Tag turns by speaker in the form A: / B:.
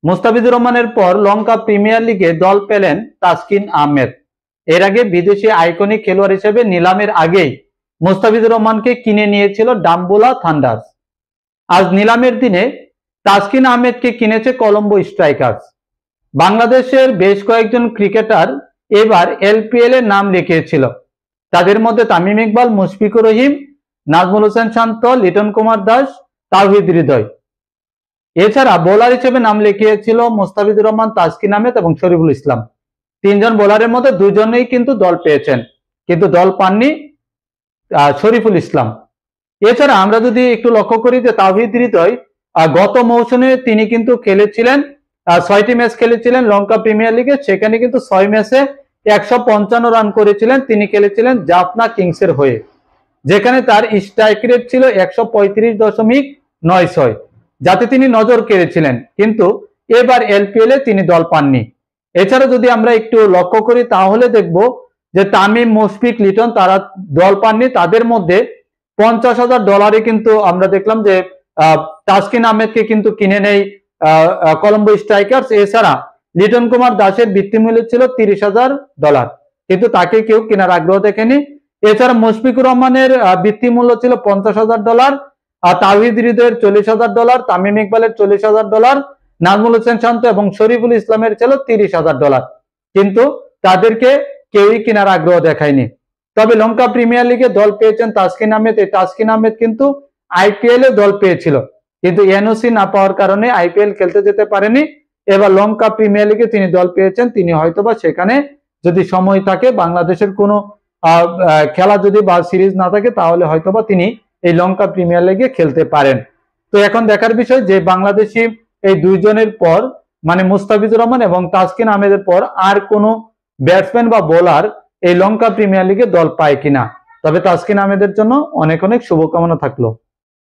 A: মুস্তাফিজুর রহমানের পর লঙ্কা প্রিমিয়ার লিগে দল পেলেন তাসকিন আহমেদ। এর আগে বিদেশি আইকনিক খেলোয়াড় হিসেবে নিলামের আগেই মুস্তাফিজুর রহমানকে কিনে নিয়েছিল ডাম্বুলা থান্ডার্স। আজ নিলামের দিনে তাসকিন আহমেদকে কিনেছে কলম্বো স্ট্রাইকার্স। বাংলাদেশের বেশ কয়েকজন ক্রিকেটার এবার এলপিএল এর নাম লিখিয়েছিল। তাদের মধ্যে তামিম ইকবাল, মুশফিকুর রহিম, নাজমুল হোসেন শান্ত, লিটন কুমার দাস, তাওহিদ হৃদয়। এছাড়া বোলার হিসেবে নাম লিখিয়েছিল মুস্তাফিজুর রহমান, তাসকিন আহমেদ এবং শরীফুল ইসলাম। তিনজন বোলারের মধ্যে দুজনেই কিন্তু দল পেয়েছেন, কিন্তু দল পাননি শরীফুল ইসলাম। এছাড়া আমরা যদি একটু লক্ষ্য করি যে তাওহিদ হৃদয় গত মৌসুমে তিনি কিন্তু খেলেছিলেন 6টি ম্যাচ খেলেছিলেন লঙ্কা প্রিমিয়ার লিগে। সেখানে কিন্তু 6 ম্যাচে 155 রান করেছিলেন। তিনি খেলেছিলেন জাফনা কিংসের হয়ে, যেখানে তার স্ট্রাইক রেট ছিল 135.96, যাতে তিনি নজর কেড়েছিলেন, কিন্তু এবার এলপিএল এ তিনি দল পাননি। এছাড়া যদি আমরা একটু লক্ষ্য করি তাহলে দেখব যে তামিম, মুশফিক, লিটন তারা দল পাননি। তাদের মধ্যে $50,000 কিন্তু আমরা দেখলাম যে তাসকিন আহমেদকে কিন্তু কিনে নেয় কলম্বো স্ট্রাইকার্স। এছাড়া লিটন কুমার দাসের বৃত্তিমূল্য ছিল $30,000, কিন্তু তাকে কেউ কেনার আগ্রহ দেখেনি। এছাড়া মুশফিকুর রহমানের বৃত্তিমূল্য ছিল $50,000, তাওহিদ হৃদয়ের $40,000, তামিম ইকবালের $40,000, নাজমুল হোসেন শান্ত এবং শরীফুল ইসলামের ছিল $30,000, কিন্তু তাদেরকে কেউই কেনার আগ্রহ দেখায়নি। তবে লঙ্কা প্রিমিয়ার লিগে দল পেয়েছেন তাসকিন আহমেদ। এই তাসকিন আহমেদ কিন্তু আইপিএল এ দল পেয়েছিল, কিন্তু এনওসি না পাওয়ার কারণে আইপিএল খেলতে যেতে পারেনি। এবার লঙ্কা প্রিমিয়ার লিগে তিনি দল পেয়েছেন। তিনি হয়তোবা সেখানে যদি সময় থাকে, বাংলাদেশের কোনো খেলা যদি বা সিরিজ না থাকে, তাহলে হয়তোবা তিনি এই লঙ্কা প্রিমিয়ার লিগে খেলতে পারেন। তো এখন দেখার বিষয় যে বাংলাদেশি এই দুইজনের পর, মানে মুস্তাফিজুর রহমান এবং তাসকিন আহমেদের পর আর কোনো ব্যাটসম্যান বা বোলার এই লঙ্কা প্রিমিয়ার লিগে দল পায় কিনা। তবে তাসকিন আহমেদের জন্য অনেক অনেক শুভকামনা থাকলো।